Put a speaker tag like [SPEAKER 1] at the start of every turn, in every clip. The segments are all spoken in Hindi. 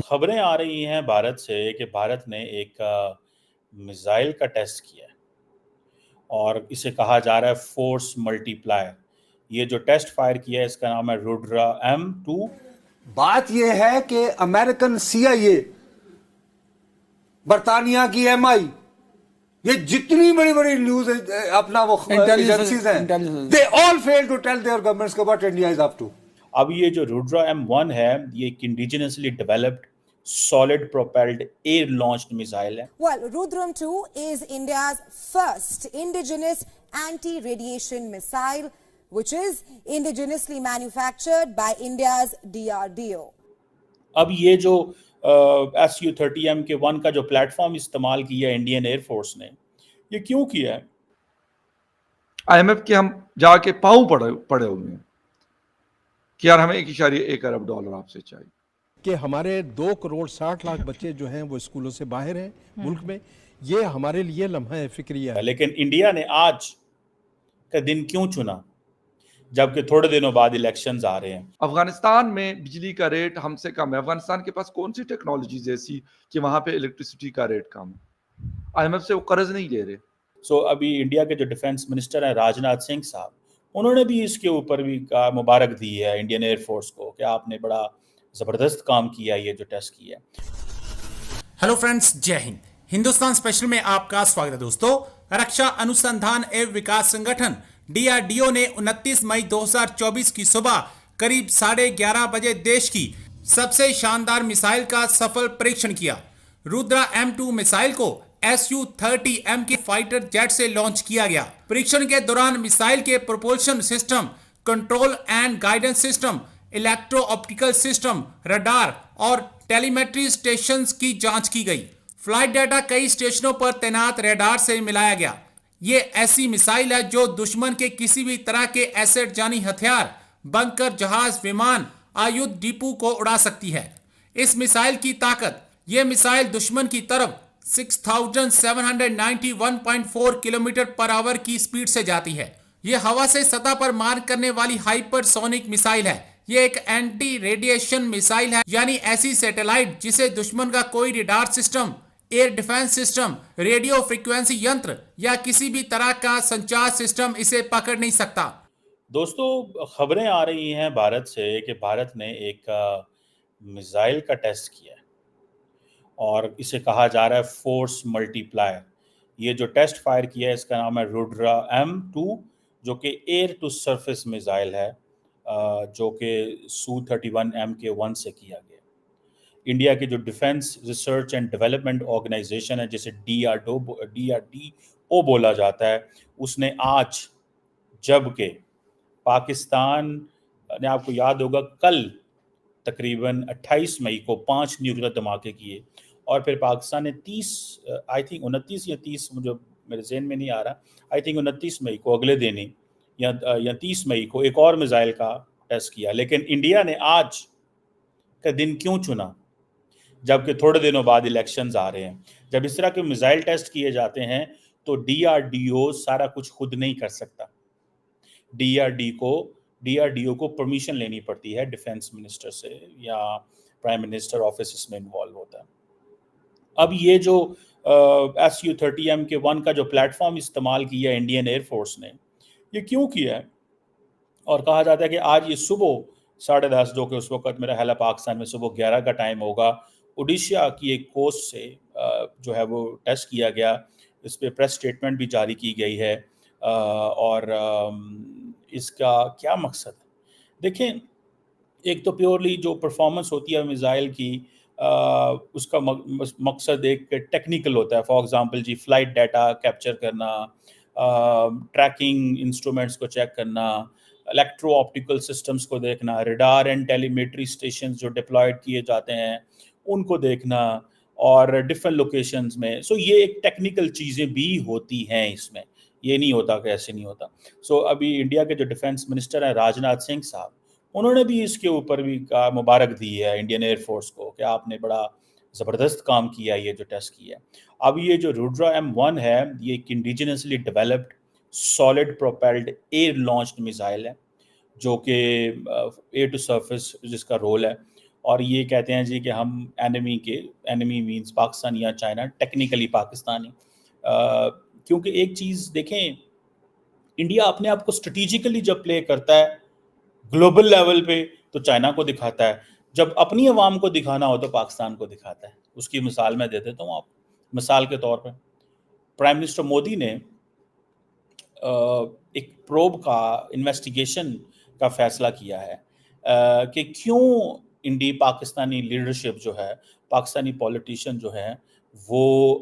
[SPEAKER 1] खबरें आ रही हैं भारत से कि भारत ने एक मिसाइल का टेस्ट किया है और इसे कहा जा रहा है फोर्स मल्टीप्लायर। ये जो टेस्ट फायर किया है इसका नाम है रुद्रा M2।
[SPEAKER 2] बात यह है कि अमेरिकन CIA, बरतानिया की MI, ये जितनी बड़ी बड़ी न्यूज अपना वो एजेंसीज हैं, they all fail to tell their governments what India is up to.
[SPEAKER 1] अब ये जो रुद्रा M1 है ये एक indigenously developed solid propelled air launched missile है।
[SPEAKER 3] Well, Rudram 2 is India's first indigenous anti-radiation missile, which is indigenously manufactured by India's DRDO.
[SPEAKER 1] अब ये जो Su-30M के 1 का जो प्लेटफॉर्म इस्तेमाल किया इंडियन एयरफोर्स ने, ये क्यों किया है?
[SPEAKER 4] IMF के हम जाके पांव पड़े हुए हैं कि यार हमें 1.1 अरब डॉलर आपसे चाहिए
[SPEAKER 5] कि हमारे 2.60 करोड़ बच्चे जो हैं वो स्कूलों से बाहर हैं मुल्क में। ये हमारे लिए लम्हा फिक्रिया है।
[SPEAKER 1] लेकिन इंडिया ने आज का दिन क्यों चुना जबकि थोड़े दिनों बाद इलेक्शंस आ रहे हैं?
[SPEAKER 4] अफगानिस्तान में बिजली का रेट हमसे कम है। अफगानिस्तान के पास कौन सी टेक्नोलॉजीज ऐसी कि वहां पे इलेक्ट्रिसिटी का रेट कम है? IMF से वो कर्ज नहीं ले रहे।
[SPEAKER 1] सो अभी इंडिया के जो डिफेंस मिनिस्टर हैं राजनाथ सिंह साहब, उन्होंने भी इसके ऊपर भी मुबारक दी है इंडियन एयरफोर्स को कि आपने बड़ा जबरदस्त काम किया ये जो टेस्ट किया है।
[SPEAKER 6] हेलो फ्रेंड्स, जय हिंद। हिंदुस्तान स्पेशल में आपका स्वागत है दोस्तों। रक्षा अनुसंधान एवं विकास संगठन DRDO ने 29 मई 2024 की सुबह करीब 11:30 बजे देश की सबसे शानदार मिसाइल का सफल परीक्षण किया। रुद्रा M2 मिसाइल को Su-30M के फाइटर जेट से लॉन्च किया गया। परीक्षण के दौरान मिसाइल के propulsion system, control and guidance system, electro optical system, radar और टेलीमेट्री स्टेशंस की जांच की गई। फ्लाइट डाटा कई स्टेशनों पर तैनात रडार से मिलाया गया। ये ऐसी मिसाइल है जो दुश्मन के किसी भी तरह के एसेट यानी हथियार, बंकर, जहाज, विमान, आयुध डिपो को उड़ा सकती है। इस मिसाइल की ताकत, यह मिसाइल दुश्मन की तरफ 6791.4 किलोमीटर पर आवर की स्पीड से जाती है। यह हवा से सतह पर मार करने वाली हाइपरसोनिक मिसाइल है। यह एक एंटी रेडिएशन मिसाइल है, यानी ऐसी सैटेलाइट जिसे दुश्मन का कोई radar system, air defence system, radio frequency यंत्र या किसी भी तरह का संचार सिस्टम इसे पकड़ नहीं सकता।
[SPEAKER 1] दोस्तों, खबरें आ रही हैं भारत से कि भारत ने एक मिसाइल का टेस्ट किया है और इसे कहा जा रहा है फोर्स मल्टीप्लायर। ये जो टेस्ट फायर किया है इसका नाम है रुद्रा M2, जो कि एयर टू सरफेस मिसाइल है, जो कि Su-31M के 1 से किया गया। इंडिया के जो defence research and development organization है जिसे DRDO बोला जाता है, उसने आज, जबकि पाकिस्तान ने, आपको याद होगा, कल तकरीबन 28 मई को 5 न्यूक्लियर धमाके किए और फिर पाकिस्तान ने 29 या 30, मुझे मेरे ज़हन में नहीं आ रहा, 29 मई को, अगले दिन ही या 30 मई को एक और मिसाइल का टेस्ट किया। लेकिन इंडिया ने आज का दिन क्यों चुना जबकि थोड़े दिनों बाद इलेक्शंस आ रहे हैं? जब इस तरह के मिसाइल टेस्ट किए जाते हैं तो DRDO सारा कुछ खुद नहीं कर सकता। DRDO को परमिशन लेनी पड़ती है डिफेंस मिनिस्टर से, या प्राइम मिनिस्टर ऑफिस इसमें इन्वॉल्व होता है। अब ये जो Su-30M के 1 का जो प्लेटफॉर्म इस्तेमाल किया इंडियन एयरफोर्स ने, ये क्यों किया है? और कहा जाता है कि आज ये सुबह 10:30, जो कि उस वक्त मेरा ख्याल है पाकिस्तान में सुबह 11 का टाइम होगा, उड़ीसा की एक कोस्ट से जो है वो टेस्ट किया गया। इस पर प्रेस स्टेटमेंट भी जारी की गई है। और इसका क्या मकसद है? देखें, एक तो प्योरली जो परफॉर्मेंस होती है मिसाइल की, उसका मकसद एक टेक्निकल होता है। फॉर एग्जांपल जी, फ्लाइट डाटा कैप्चर करना, ट्रैकिंग इंस्ट्रूमेंट्स को चेक करना, इलेक्ट्रो ऑप्टिकल सिस्टम्स को देखना, रडार एंड टेलीमेट्री स्टेशंस जो डिप्लॉयड किए जाते हैं उनको देखना, और डिफरेंट लोकेशंस में। सो ये एक टेक्निकल चीज़ें भी होती हैं इसमें, ये नहीं होता कि ऐसे नहीं होता। सो अभी इंडिया के जो डिफेंस मिनिस्टर हैं राजनाथ सिंह साहब, उन्होंने भी इसके ऊपर भी मुबारक दी है इंडियन एयरफोर्स को कि आपने बड़ा ज़बरदस्त काम किया ये जो टेस्ट किया है। अब ये जो रुद्रा M1 है ये एक indigenously developed solid propelled air launched missile है, जो कि एयर टू सरफेस जिसका रोल है और ये कहते हैं जी कि हम एनिमी मींस पाकिस्तान या चाइना, टेक्निकली पाकिस्तानी। क्योंकि एक चीज़ देखें, इंडिया अपने आप को स्ट्रेटेजिकली जब प्ले करता है ग्लोबल लेवल पे तो चाइना को दिखाता है, जब अपनी अवाम को दिखाना हो तो पाकिस्तान को दिखाता है। उसकी मिसाल मैं दे देता हूँ आप, मिसाल के तौर पे प्राइम मिनिस्टर मोदी ने एक प्रोब का इन्वेस्टिगेशन का फैसला किया है कि क्यों पाकिस्तानी लीडरशिप जो है, पाकिस्तानी पॉलिटिशियन जो है वो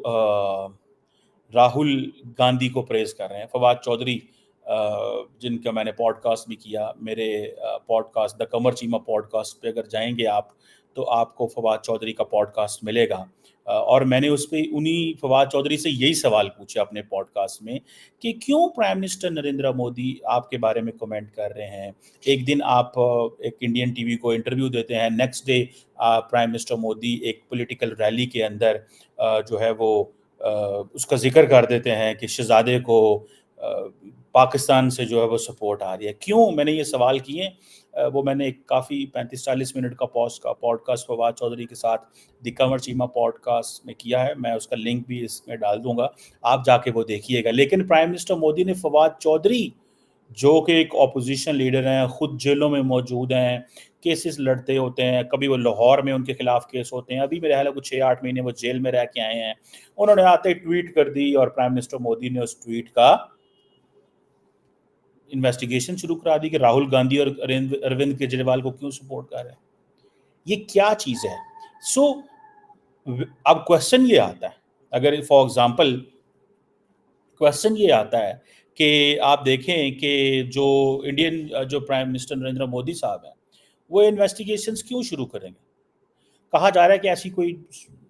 [SPEAKER 1] राहुल गांधी को प्रेज कर रहे हैं। फवाद चौधरी जिनका मैंने पॉडकास्ट भी किया, मेरे podcast the Qamar Cheema podcast पे अगर जाएंगे आप तो आपको फवाद चौधरी का पॉडकास्ट मिलेगा। और मैंने उस पे उन्हीं फवाद चौधरी से यही सवाल पूछे अपने पॉडकास्ट में कि क्यों प्राइम मिनिस्टर नरेंद्र मोदी आपके बारे में कमेंट कर रहे हैं। एक दिन आप एक इंडियन टीवी को इंटरव्यू देते हैं, next day prime minister Modi एक पॉलिटिकल रैली के अंदर जो है वो उसका जिक्र कर देते हैं कि शहजादे को पाकिस्तान से जो है वो सपोर्ट आ रही है। क्यों मैंने ये सवाल किए, वो मैंने एक काफ़ी 35-40 मिनट का पॉडकास्ट फवाद चौधरी के साथ द कमर चीमा पॉडकास्ट में किया है। मैं उसका लिंक भी इसमें डाल दूंगा, आप जाके वो देखिएगा। लेकिन प्राइम मिनिस्टर मोदी ने फवाद चौधरी जो कि एक ऑपोजिशन लीडर हैं, खुद जेलों में मौजूद हैं, केसेस लड़ते होते हैं, कभी वो लाहौर में उनके खिलाफ केस होते हैं, अभी मेरे ख्याल है कुछ 6-8 महीने वो जेल में रह के आए हैं। उन्होंने आते ट्वीट कर दी और प्राइम मिनिस्टर मोदी ने उस ट्वीट का इन्वेस्टिगेशन शुरू करा दी कि राहुल गांधी और अरविंद केजरीवाल को क्यों सपोर्ट कर रहे हैं। ये क्या चीज़ है? अब क्वेश्चन ये आता है, अगर फॉर एग्जांपल क्वेश्चन ये आता है कि आप देखें कि जो प्राइम मिनिस्टर नरेंद्र मोदी साहब हैं वो इन्वेस्टिगेशंस क्यों शुरू करेंगे? कहा जा रहा है कि ऐसी कोई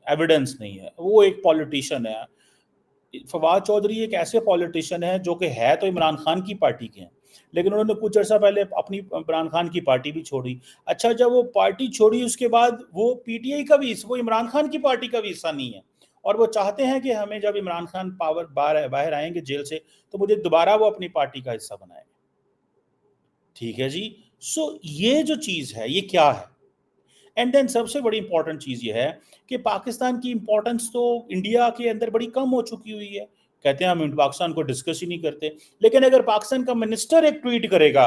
[SPEAKER 1] एविडेंस नहीं है, वो एक पॉलिटिशियन है। फवाद चौधरी एक ऐसे पॉलिटिशियन है जो कि है तो इमरान खान की पार्टी के हैं, लेकिन उन्होंने कुछ अर्सा पहले अपनी इमरान खान की पार्टी भी छोड़ी। अच्छा, जब वो पार्टी छोड़ी उसके बाद वो पीटीआई का भी, वो इमरान खान की पार्टी का भी हिस्सा नहीं है, और वो चाहते हैं कि हमें जब इमरान खान बाहर आएंगे जेल से तो मुझे दोबारा वो अपनी पार्टी का हिस्सा बनाएंगे। ठीक है जी। ये जो चीज़ है ये क्या है? एंड देन सबसे बड़ी इंपॉर्टेंट चीज़ ये है कि पाकिस्तान की इंपॉर्टेंस तो इंडिया के अंदर बड़ी कम हो चुकी हुई है। कहते हैं हम पाकिस्तान को डिस्कस ही नहीं करते, लेकिन अगर पाकिस्तान का मिनिस्टर एक ट्वीट करेगा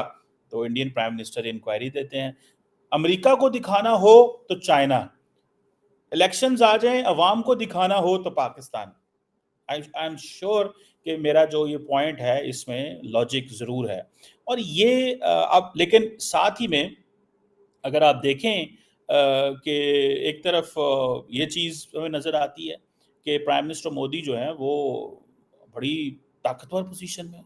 [SPEAKER 1] तो इंडियन प्राइम मिनिस्टर इंक्वायरी देते हैं। अमेरिका को दिखाना हो तो चाइना, इलेक्शंस आ जाए अवाम को दिखाना हो तो पाकिस्तान। आई एम श्योर कि मेरा जो ये पॉइंट है इसमें लॉजिक ज़रूर है। और ये अब लेकिन साथ ही में अगर आप देखें कि एक तरफ ये चीज़ हमें नज़र आती है कि प्राइम मिनिस्टर मोदी जो है वो बड़ी ताकतवर पोजीशन में,